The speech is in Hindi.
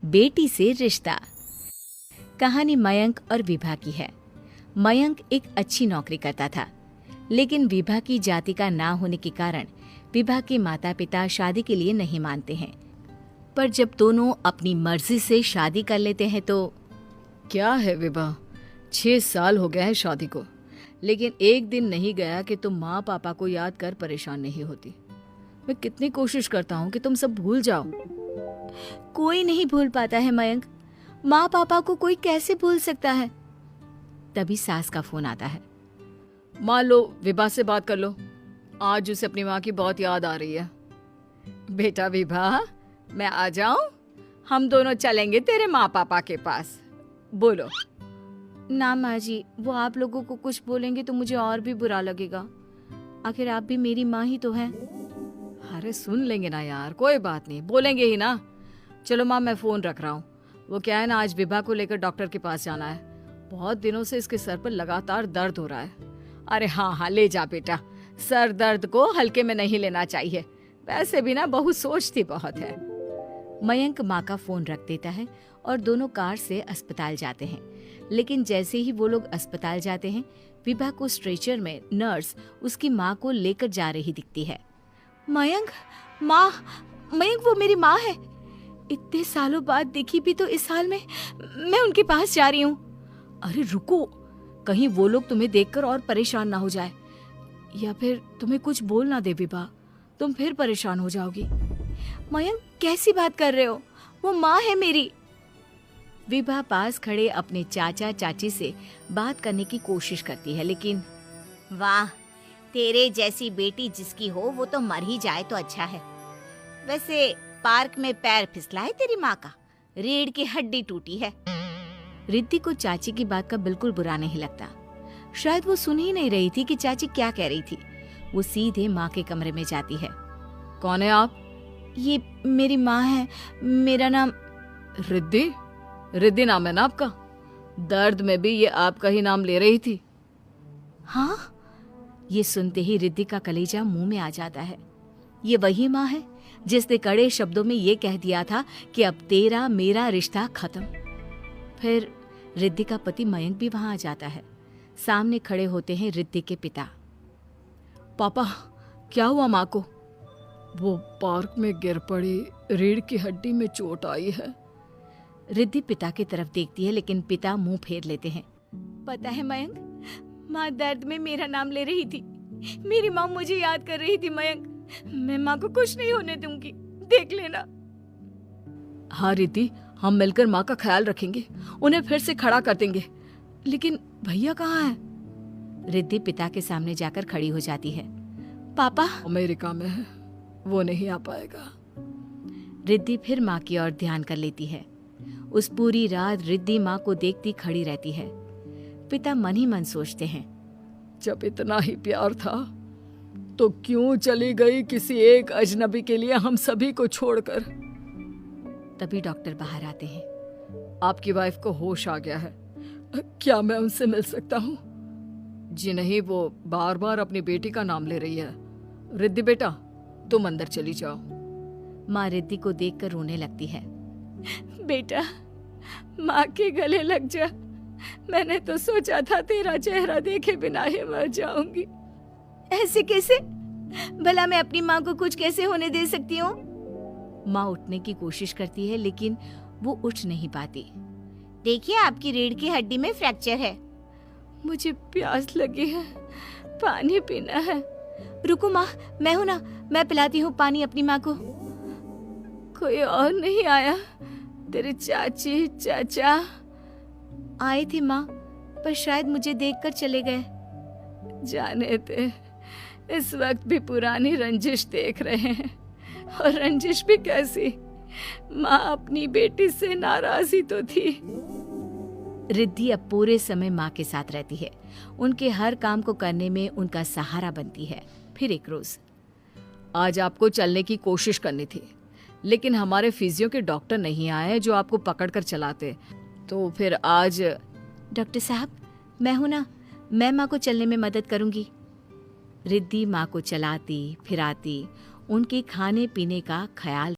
बेटी से रिश्ता। कहानी मयंक और विभा की है। मयंक एक अच्छी नौकरी करता था, लेकिन विभा की जाति का ना होने के कारण विभा के माता पिता शादी के लिए नहीं मानते हैं। पर जब दोनों अपनी मर्जी से शादी कर लेते हैं तो क्या है विभा, 6 साल हो गया है शादी को, लेकिन एक दिन नहीं गया कि तुम माँ पापा को याद कर परेशान नहीं होती। मैं कितनी कोशिश करता हूँ कि तुम सब भूल जाओ। कोई नहीं भूल पाता है मयंक। माँ पापा को कोई कैसे भूल सकता है। तभी सास का फोन आता है। मान लो विभा से बात कर लो, आज उसे अपनी माँ की बहुत याद आ रही है। बेटा विभा, मैं आ जाऊं? हम दोनों चलेंगे तेरे माँ पापा के पास। बोलो। ना माँ जी, वो आप लोगों को कुछ बोलेंगे तो मुझे और भी बुरा लगेगा। आखिर आप भी मेरी माँ ही तो हैं। अरे सुन लेंगे ना यार, कोई बात नहीं, बोलेंगे ही ना। चलो माँ, मैं फोन रख रहा हूँ। वो क्या है ना, आज विभा को लेकर डॉक्टर के पास जाना है। बहुत दिनों से इसके सर पर लगातार दर्द हो रहा है। अरे हाँ, ले जा बेटा, सर दर्द को हल्के में नहीं लेना चाहिए। वैसे भी ना बहू सोचती बहुत है। मयंक माँ का फोन रख देता है और दोनों कार से अस्पताल जाते हैं। लेकिन जैसे ही वो लोग अस्पताल जाते हैं, विभा को स्ट्रेचर में नर्स उसकी माँ को लेकर जा रही दिखती है। मयंक, माँ, मयंक वो मेरी माँ है। इतने सालों बाद देखी भी तो इस हाल में मैं उनके पास जा रही हूँ। अरे रुको, कहीं वो लोग तुम्हें देखकर और परेशान ना हो जाए, या फिर तुम्हें कुछ बोल ना दे विभा, तुम फिर परेशान हो जाओगी। मयंक, कैसी बात कर रहे हो? वो माँ है मेरी। विभा पास खड़े अपने चाचा चाची से बात करने की कोशिश करती है, लेकिन वाह, तेरे जैसी बेटी जिसकी हो वो तो मर ही जाए तो अच्छा है। वैसे पार्क में पैर फिसला है तेरी माँ का, रीढ़ की हड्डी टूटी है। रिद्धि को चाची की बात का बिल्कुल बुरा नहीं लगता। शायद वो सुन ही नहीं रही थी कि चाची क्या कह रही थी। वो सीधे माँ के कमरे में जाती है। कौन है आप? ये मेरी माँ है, मेरा नाम रिद्धि। रिद्धि नाम है ना आपका? दर्द में भी ये आपका ही नाम ले रही थी। हाँ, ये सुनते ही रिद्धि का कलेजा मुंह में आ जाता है। ये वही माँ है जिसने कड़े शब्दों में ये कह दिया था कि अब तेरा मेरा रिश्ता खत्म। फिर रिद्धि का पति मयंक भी वहां आ जाता है। सामने खड़े होते हैं रिद्धि के पिता। पापा, क्या हुआ माँ को? वो पार्क में गिर पड़ी, रीढ़ की हड्डी में चोट आई है। रिद्धि पिता की तरफ देखती है, लेकिन पिता मुंह फेर लेते हैं। पता है मयंक, माँ दर्द में मेरा नाम ले रही थी। मेरी माँ मुझे याद कर रही थी मयंक। मैं माँ को कुछ नहीं होने दूंगी, देख लेना। हाँ रिद्धि, हम मिलकर माँ का ख्याल रखेंगे, उन्हें फिर से खड़ा कर देंगे। लेकिन भैया कहाँ है? रिद्धि पिता के सामने जाकर खड़ी हो जाती है। पापा अमेरिका में है, वो नहीं आ पाएगा। रिद्धि फिर माँ की ओर ध्यान कर लेती है। उस पूरी रात रिद्धि माँ को देखती खड़ी रहती है। पिता मन ही मन सोचते हैं, जब इतना ही प्यार था तो क्यों चली गई किसी एक अजनबी के लिए हम सभी को छोड़कर। तभी डॉक्टर बाहर आते हैं। आपकी वाइफ को होश आ गया है, क्या मैं उनसे मिल सकता हूँ? जी नहीं, वो बार बार अपनी बेटी का नाम ले रही है। रिद्धि बेटा, तुम अंदर चली जाओ। माँ रिद्धि को देखकर रोने लगती है। बेटा, माँ के गले लग जा। मैंने तो सोचा था तेरा चेहरा देखे बिना ही मर जाऊंगी। ऐसे कैसे? भला मैं अपनी माँ को कुछ कैसे होने दे सकती हूँ? माँ उठने की कोशिश करती है, लेकिन वो उठ नहीं पाती। देखिए, आपकी रीढ़ की हड्डी में फ्रैक्चर है। मुझे प्यास लगी है, पानी पीना है। रुको माँ, मैं हूँ ना, मैं पिलाती हूँ पानी अपनी माँ को। कोई और नहीं आया? तेरे चाची चाचा आए थे माँ, पर शायद मुझे देखकर चले गए। जाने दे, इस वक्त भी पुरानी रंजिश देख रहे हैं। और रंजिश भी कैसी, माँ अपनी बेटी से नाराज ही तो थी। रिद्धि अब पूरे समय माँ के साथ रहती है। उनके हर काम को करने में उनका सहारा बनती है। फिर एक रोज, आज आपको चलने की कोशिश करनी थी, लेकिन हमारे फिजियो के डॉक्टर नहीं आए जो आपको पकड़कर चलाते, तो फिर आज। डॉक्टर साहब, मैं हूं ना, मैं माँ को चलने में मदद करूंगी। रिद्धि माँ को चलाती फिराती, उनके खाने पीने का ख्याल